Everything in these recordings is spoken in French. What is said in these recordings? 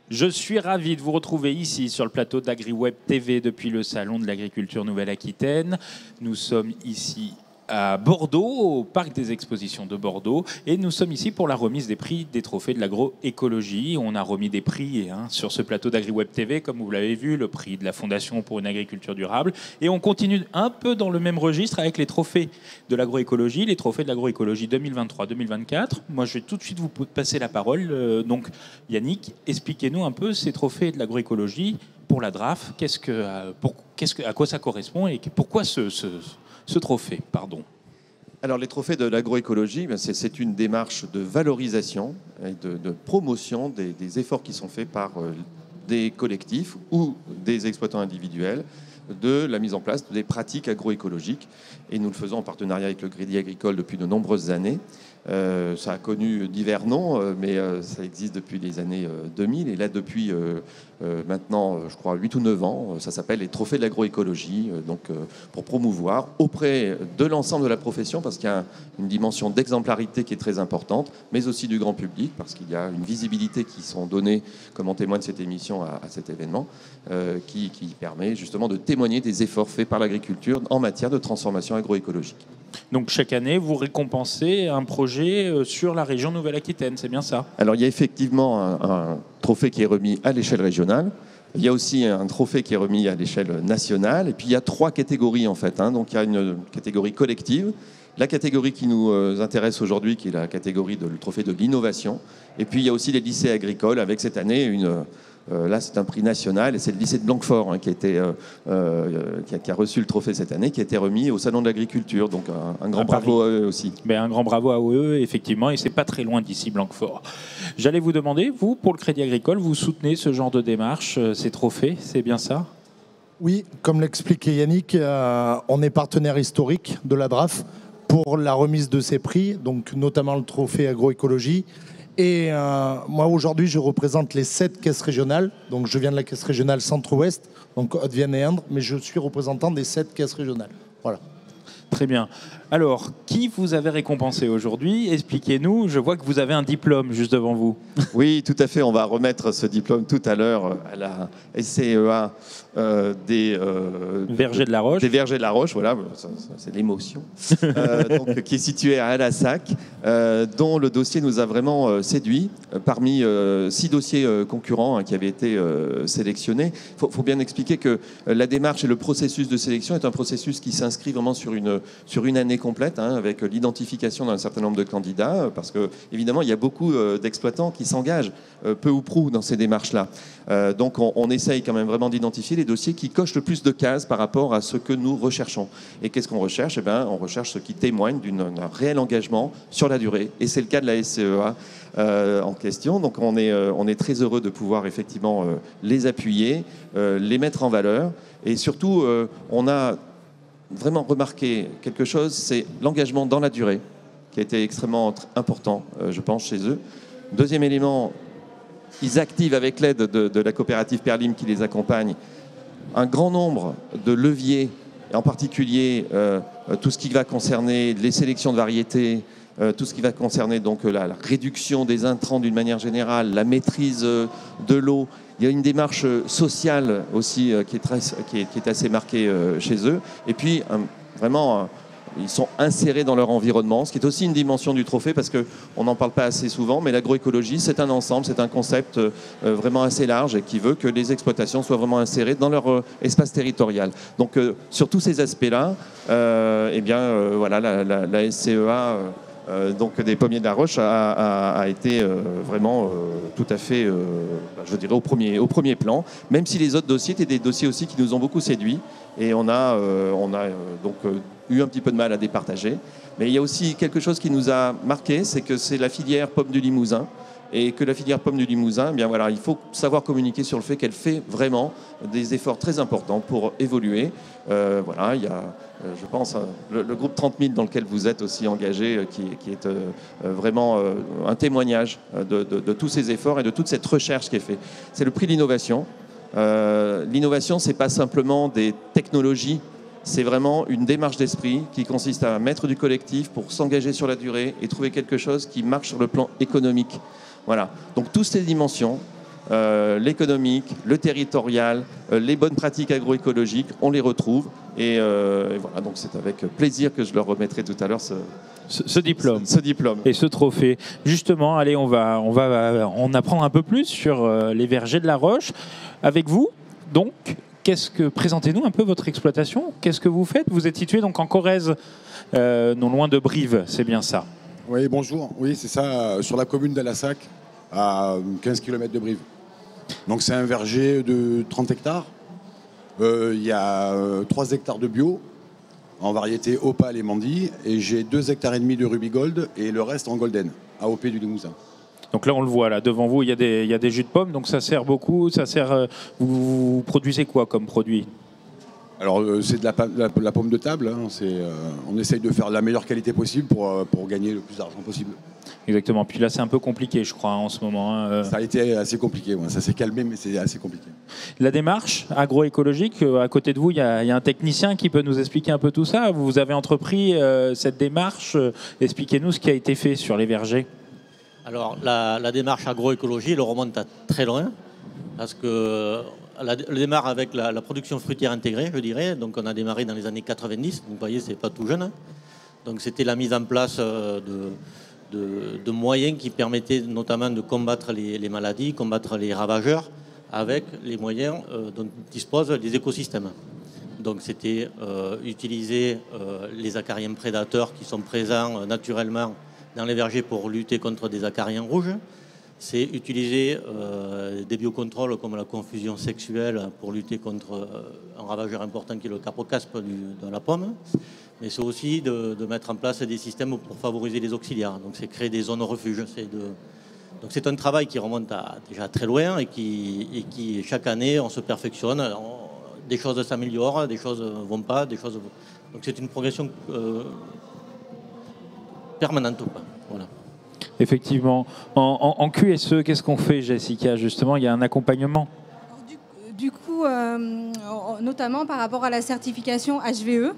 Je suis ravi de vous retrouver ici sur le plateau d'AgriWeb TV depuis le Salon de l'Agriculture Nouvelle-Aquitaine. Nous sommes ici à Bordeaux, au Parc des Expositions de Bordeaux, et nous sommes ici pour la remise des prix des trophées de l'agroécologie. On a remis des prix sur ce plateau d'AgriWeb TV, comme vous l'avez vu, le prix de la Fondation pour une agriculture durable. Et on continue un peu dans le même registre avec les trophées de l'agroécologie, les trophées de l'agroécologie 2023-2024. Moi, je vais tout de suite vous passer la parole. Donc, Yannick, expliquez-nous un peu ces trophées de l'agroécologie pour la DRAF. À quoi ça correspond et pourquoi ce trophée, pardon. Alors les trophées de l'agroécologie, c'est une démarche de valorisation et de promotion des efforts qui sont faits par des collectifs ou des exploitants individuels de la mise en place des pratiques agroécologiques. Et nous le faisons en partenariat avec le Crédit Agricole depuis de nombreuses années. Ça a connu divers noms, mais ça existe depuis les années 2000. Et là, depuis maintenant, je crois, 8 ou 9 ans, ça s'appelle les trophées de l'agroécologie, pour promouvoir auprès de l'ensemble de la profession, parce qu'il y a une dimension d'exemplarité qui est très importante, mais aussi du grand public, parce qu'il y a une visibilité qui sont données, comme en témoigne cette émission, à cet événement, qui permet justement de témoigner des efforts faits par l'agriculture en matière de transformation agroécologique. Donc chaque année, vous récompensez un projet sur la région Nouvelle-Aquitaine, c'est bien ça? Alors il y a effectivement un trophée qui est remis à l'échelle régionale. Il y a aussi un trophée qui est remis à l'échelle nationale. Et puis il y a 3 catégories en fait. Donc il y a une catégorie collective, la catégorie qui nous intéresse aujourd'hui, qui est la catégorie le trophée de l'innovation. Et puis il y a aussi les lycées agricoles avec cette année là, c'est un prix national et c'est le lycée de Blanquefort qui a reçu le trophée cette année, qui a été remis au Salon de l'Agriculture. Donc un grand bravo à eux aussi. Un grand bravo à eux, effectivement, et c'est pas très loin d'ici, Blanquefort. J'allais vous demander, vous, pour le Crédit Agricole, vous soutenez ce genre de démarche, ces trophées, c'est bien ça? Oui, comme l'expliquait Yannick, on est partenaire historique de la DRAF pour la remise de ces prix, donc notamment le trophée agroécologie. Et moi, aujourd'hui, je représente les 7 caisses régionales. Donc, je viens de la caisse régionale Centre-Ouest, donc Haute-Vienne et Indre, mais je suis représentant des 7 caisses régionales. Voilà. Très bien. Alors, qui vous avez récompensé aujourd'hui? Expliquez-nous. Je vois que vous avez un diplôme juste devant vous. Oui, tout à fait. On va remettre ce diplôme tout à l'heure à la SCEA des Vergers de la Roche. Des Vergers de la Roche, voilà, c'est l'émotion. Qui est situé à Alassac, dont le dossier nous a vraiment séduit. Parmi 6 dossiers concurrents qui avaient été sélectionnés, il faut bien expliquer que la démarche et le processus de sélection est un processus qui s'inscrit vraiment sur une année complète, avec l'identification d'un certain nombre de candidats, parce que évidemment il y a beaucoup d'exploitants qui s'engagent peu ou prou dans ces démarches-là. Donc on essaye quand même vraiment d'identifier les dossiers qui cochent le plus de cases par rapport à ce que nous recherchons. Et qu'est-ce qu'on recherche? On recherche ce qui témoigne d'un réel engagement sur la durée. Et c'est le cas de la SCEA en question. Donc on est très heureux de pouvoir effectivement les appuyer, les mettre en valeur. Et surtout, on a vraiment remarqué quelque chose, c'est l'engagement dans la durée, qui a été extrêmement important, je pense, chez eux. Deuxième élément, ils activent avec l'aide de la coopérative Perlim qui les accompagne un grand nombre de leviers, en particulier tout ce qui va concerner les sélections de variétés, tout ce qui va concerner donc la réduction des intrants d'une manière générale, la maîtrise de l'eau. Il y a une démarche sociale aussi qui est assez marquée chez eux. Et puis, vraiment, ils sont insérés dans leur environnement, ce qui est aussi une dimension du trophée, parce qu'on n'en parle pas assez souvent, mais l'agroécologie, c'est un ensemble, c'est un concept vraiment assez large et qui veut que les exploitations soient vraiment insérées dans leur espace territorial. Donc, sur tous ces aspects-là, voilà, la SCEA... donc des Pommiers de la Roche a été vraiment tout à fait, je dirais, au premier plan, même si les autres dossiers étaient des dossiers aussi qui nous ont beaucoup séduits et on a donc eu un petit peu de mal à départager. Mais il y a aussi quelque chose qui nous a marqué, c'est que c'est la filière pomme du Limousin. Et que la filière pomme du Limousin, il faut savoir communiquer sur le fait qu'elle fait vraiment des efforts très importants pour évoluer. Il y a, je pense, le groupe 30 000 dans lequel vous êtes aussi engagé, qui est vraiment un témoignage de tous ces efforts et de toute cette recherche qui est faite. C'est le prix de l'innovation. L'innovation, ce n'est pas simplement des technologies, c'est vraiment une démarche d'esprit qui consiste à mettre du collectif pour s'engager sur la durée et trouver quelque chose qui marche sur le plan économique. Voilà. Donc toutes ces dimensions l'économique, le territorial, les bonnes pratiques agroécologiques, on les retrouve. Et voilà, donc c'est avec plaisir que je leur remettrai tout à l'heure ce diplôme. Ce diplôme. Et ce trophée. Justement, allez, on va en apprendre un peu plus sur les vergers de la Roche avec vous. Donc, présentez-nous un peu votre exploitation. Qu'est-ce que vous faites? Vous êtes situé donc en Corrèze, non loin de Brive, c'est bien ça? Oui, bonjour. Oui, c'est ça, sur la commune d'Alassac, à 15 km de Brive. Donc c'est un verger de 30 hectares. Il y a 3 hectares de bio, en variété Opale et Mandy, et j'ai 2,5 hectares de Ruby Gold et le reste en Golden, AOP du Limousin. Donc là, on le voit, là, devant vous, il y a des jus de pommes, donc ça sert beaucoup. Vous produisez quoi comme produit? Alors c'est de la pomme de table, hein. On essaye de faire la meilleure qualité possible pour gagner le plus d'argent possible. Exactement, puis là c'est un peu compliqué je crois en ce moment. Ça a été assez compliqué, ouais. Ça s'est calmé mais c'est assez compliqué. La démarche agroécologique, à côté de vous il y a un technicien qui peut nous expliquer un peu tout ça. Vous avez entrepris cette démarche, expliquez-nous ce qui a été fait sur les vergers. Alors la démarche agroécologie elle remonte à très loin parce que elle démarre avec la production fruitière intégrée, je dirais. Donc on a démarré dans les années 90, donc vous voyez, c'est pas tout jeune. Hein. Donc c'était la mise en place de moyens qui permettaient notamment de combattre les maladies, combattre les ravageurs, avec les moyens dont disposent les écosystèmes. Donc c'était utiliser les acariens prédateurs qui sont présents naturellement dans les vergers pour lutter contre des acariens rouges. C'est utiliser des biocontrôles comme la confusion sexuelle pour lutter contre un ravageur important qui est le capocaspe de la pomme. Mais c'est aussi de mettre en place des systèmes pour favoriser les auxiliaires. Donc c'est créer des zones refuges. Donc c'est un travail qui remonte déjà très loin et qui chaque année on se perfectionne. Des choses s'améliorent, des choses ne vont pas, donc c'est une progression permanente. Voilà. Effectivement. En QSE, qu'est-ce qu'on fait, Jessica? Justement, il y a un accompagnement. Du coup, notamment par rapport à la certification HVE,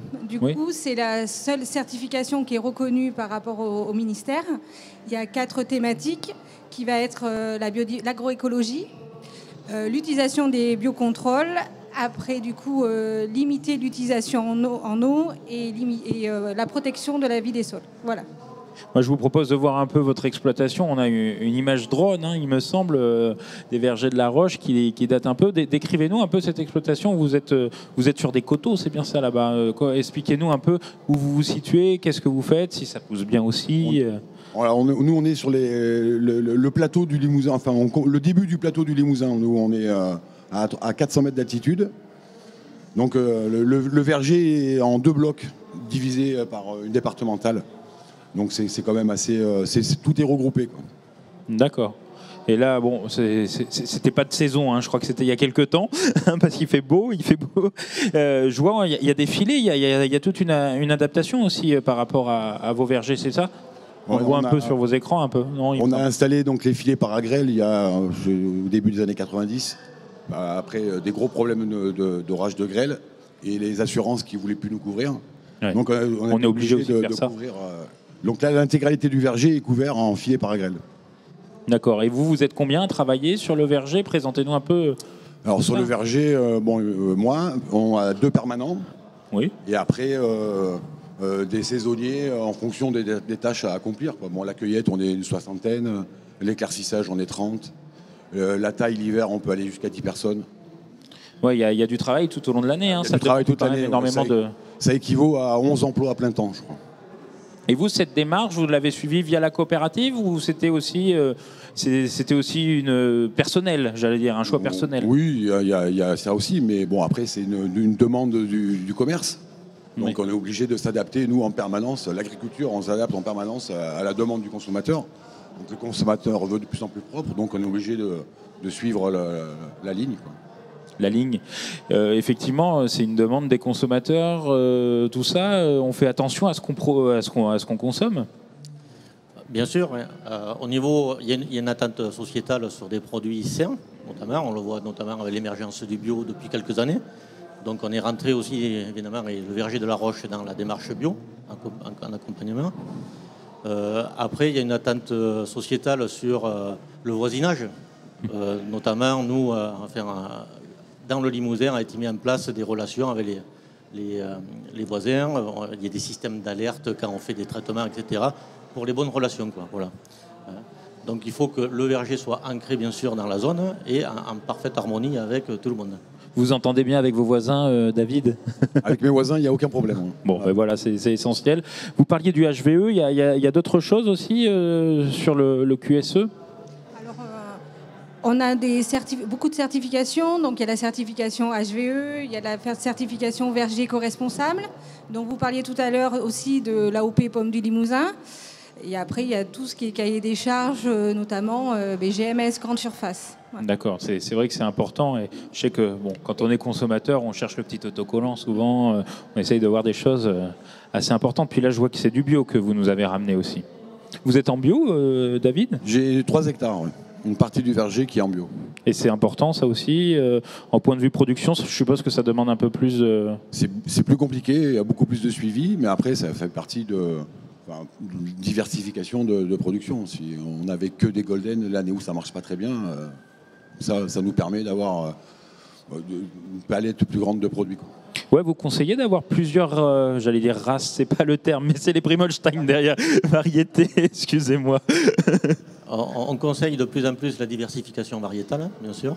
coup, c'est la seule certification qui est reconnue par rapport au ministère. Il y a 4 thématiques qui va être l'agroécologie, l'utilisation des biocontrôles, après du coup limiter l'utilisation en eau et la protection de la vie des sols. Voilà. Moi, je vous propose de voir un peu votre exploitation. On a une image drone, hein, il me semble, des vergers de la Roche qui date un peu. Décrivez-nous un peu cette exploitation. Vous êtes sur des coteaux, c'est bien ça là-bas. Expliquez-nous un peu où vous vous situez, qu'est-ce que vous faites, si ça pousse bien aussi. Voilà, nous, on est sur le plateau du Limousin, enfin le début du plateau du Limousin. Nous, on est à 400 mètres d'altitude. Donc le verger est en 2 blocs divisés par une départementale. Donc c'est quand même assez... tout est regroupé, quoi. D'accord. Et là, bon, c'était pas de saison, hein, je crois que c'était il y a quelques temps, parce qu'il fait beau, je vois, il y a des filets, il y a toute une adaptation aussi par rapport à vos vergers, c'est ça? On voit un peu sur vos écrans, un peu. Non, on a installé donc les filets par agrêle au début des années 90, après des gros problèmes d'orage de grêle, et les assurances qui ne voulaient plus nous couvrir. Ouais. Donc on est obligé de couvrir... Donc là, l'intégralité du verger est couvert en filet par agrêle. D'accord. Et vous êtes combien à travailler sur le verger? Présentez-nous un peu. Alors sur le verger, moi, on a 2 permanents. Oui. Et après, des saisonniers en fonction des tâches à accomplir. Bon, la cueillette, on est une 60aine. L'éclaircissage, on est 30. La taille, l'hiver, on peut aller jusqu'à 10 personnes. Oui, il y a du travail tout au long de l'année. Hein. Ça travaille toute l'année. Énormément ça équivaut à 11 emplois à plein temps, je crois. Et vous, cette démarche, vous l'avez suivie via la coopérative ou c'était aussi une personnelle, j'allais dire, un choix personnel? Oui, il y a ça aussi, mais bon, après, c'est une demande du commerce. Donc oui. On est obligé de s'adapter, nous, en permanence. L'agriculture, on s'adapte en permanence à la demande du consommateur. Donc le consommateur veut de plus en plus propre, donc on est obligé de suivre la ligne, quoi. La ligne. Effectivement, c'est une demande des consommateurs. Tout ça, on fait attention à ce qu'on consomme. Bien sûr. Ouais. Au niveau, il y a une attente sociétale sur des produits sains, notamment. On le voit notamment avec l'émergence du bio depuis quelques années. Donc on est rentré aussi, évidemment, avec le verger de la Roche dans la démarche bio, en accompagnement. Après, il y a une attente sociétale sur le voisinage. Notamment, nous, dans le Limousin, a été mis en place des relations avec les voisins. Il y a des systèmes d'alerte quand on fait des traitements, etc. pour les bonnes relations, quoi. Voilà. Donc il faut que le verger soit ancré, bien sûr, dans la zone et en parfaite harmonie avec tout le monde. Vous entendez bien avec vos voisins, David? Avec mes voisins, il n'y a aucun problème. Bon, ben voilà, c'est essentiel. Vous parliez du HVE, il y a d'autres choses aussi sur le QSE? Alors, on a beaucoup de certifications. Donc, il y a la certification HVE, il y a la certification verger éco-responsable. Donc, vous parliez tout à l'heure aussi de l'AOP Pomme du Limousin. Et après, il y a tout ce qui est cahier des charges, notamment GMS, grande surface. Ouais. D'accord, c'est vrai que c'est important. Et je sais que quand on est consommateur, on cherche le petit autocollant souvent. On essaye de voir des choses assez importantes. Puis là, je vois que c'est du bio que vous nous avez ramené aussi. Vous êtes en bio, David? J'ai 3 hectares, ouais. Une partie du verger qui est en bio. Et c'est important, ça aussi. En point de vue production, je suppose que ça demande un peu plus... C'est plus compliqué, il y a beaucoup plus de suivi, mais après, ça fait partie de diversification de production. Si on n'avait que des golden, l'année où ça marche pas très bien, ça nous permet d'avoir une palette plus grande de produits, quoi. Ouais, vous conseillez d'avoir plusieurs, j'allais dire races, c'est pas le terme, mais c'est les Primolstein derrière, variétés, excusez-moi. On conseille de plus en plus la diversification variétale, bien sûr.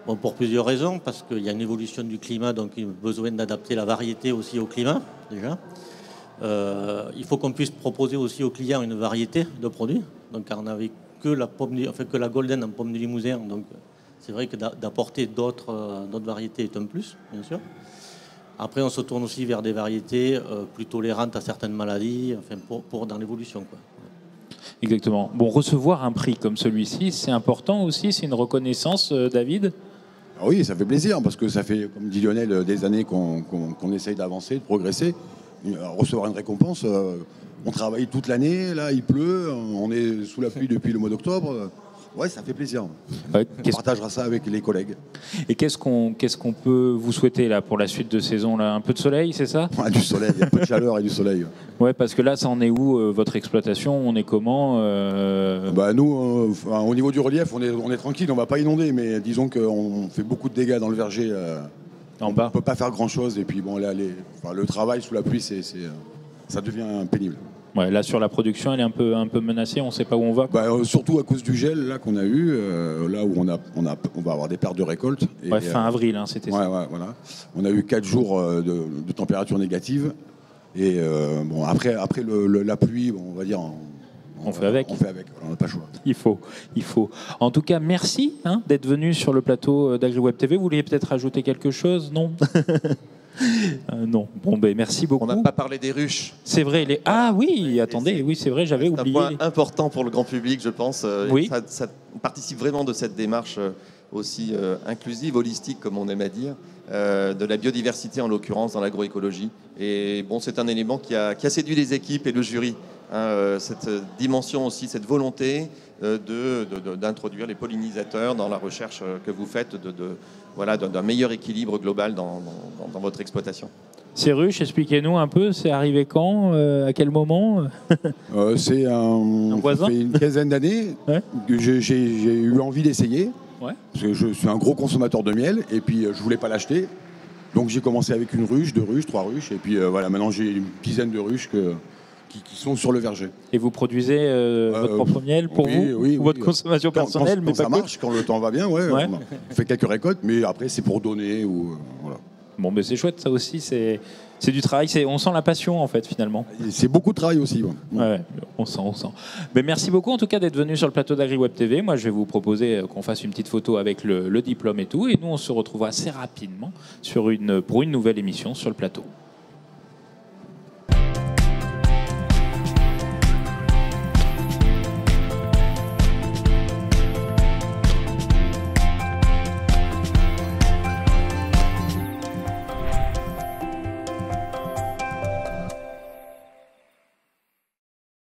Bon, pour plusieurs raisons, parce qu'il y a une évolution du climat, donc il y a besoin d'adapter la variété aussi au climat, déjà. Il faut qu'on puisse proposer aussi aux clients une variété de produits. Donc, on n'avait que la Golden en pomme du Limousin. Donc, c'est vrai que d'apporter d'autres variétés est un plus, bien sûr. Après, on se tourne aussi vers des variétés plus tolérantes à certaines maladies, pour dans l'évolution, quoi. Exactement. Bon, recevoir un prix comme celui-ci, c'est important aussi, c'est une reconnaissance, David? Oui, ça fait plaisir, parce que ça fait, comme dit Lionel, des années qu'on essaye d'avancer, de progresser. Recevoir une récompense, on travaille toute l'année, là il pleut, on est sous la pluie depuis le mois d'octobre. Ouais, ça fait plaisir. Ouais, on partagera ça avec les collègues. Et qu'est-ce qu'on peut vous souhaiter là pour la suite de saison là? Un peu de soleil, c'est ça? Ouais, du soleil, un peu de chaleur et du soleil. Ouais, parce que là, ça en est où votre exploitation? On est comment Nous, au niveau du relief, on est tranquille, on va pas inonder, mais disons qu'on fait beaucoup de dégâts dans le verger. En bas. On peut pas faire grand-chose, et puis bon, là, le travail sous la pluie, ça devient pénible. Ouais, là, sur la production, elle est un peu menacée, on ne sait pas où on va. Surtout à cause du gel là qu'on a eu, là où on va avoir des pertes de récolte. Et, fin avril, c'était ça. Ouais, voilà. On a eu 4 jours de température négative. Et après la pluie, on va dire... On fait avec. On fait avec, on n'a pas le choix. Il faut. En tout cas, merci d'être venu sur le plateau d'AgriWeb TV. Vous vouliez peut-être ajouter quelque chose? Non. Non. Bon, merci beaucoup. On n'a pas parlé des ruches. C'est vrai. Ah oui, attendez, oui, c'est vrai, j'avais oublié. C'est un point important pour le grand public, je pense. Oui. Ça participe vraiment de cette démarche aussi inclusive, holistique, comme on aime à dire, de la biodiversité en l'occurrence dans l'agroécologie. Et bon, c'est un élément qui a séduit les équipes et le jury. Cette dimension aussi, cette volonté d'introduire les pollinisateurs dans la recherche que vous faites d'un meilleur équilibre global dans votre exploitation. Ces ruches, expliquez-nous un peu, c'est arrivé quand, à quel moment? C'est un voisin. Ça fait une quinzaine d'années que j'ai eu envie d'essayer. Ouais. Parce que je suis un gros consommateur de miel et puis je voulais pas l'acheter. Donc j'ai commencé avec une ruche, 2 ruches, 3 ruches et puis maintenant j'ai une dizaine de ruches qui sont sur le verger. Et vous produisez votre propre miel pour vous ou votre consommation personnelle, quand ça marche, quand le temps va bien, on fait quelques récoltes, mais après c'est pour donner ou voilà. Bon, mais c'est chouette, ça aussi, c'est du travail, on sent la passion en fait finalement. C'est beaucoup de travail aussi. Ouais, on sent. Mais merci beaucoup en tout cas d'être venu sur le plateau d'AgriWeb TV. Moi, je vais vous proposer qu'on fasse une petite photo avec le diplôme et tout, et nous on se retrouvera assez rapidement pour une nouvelle émission sur le plateau.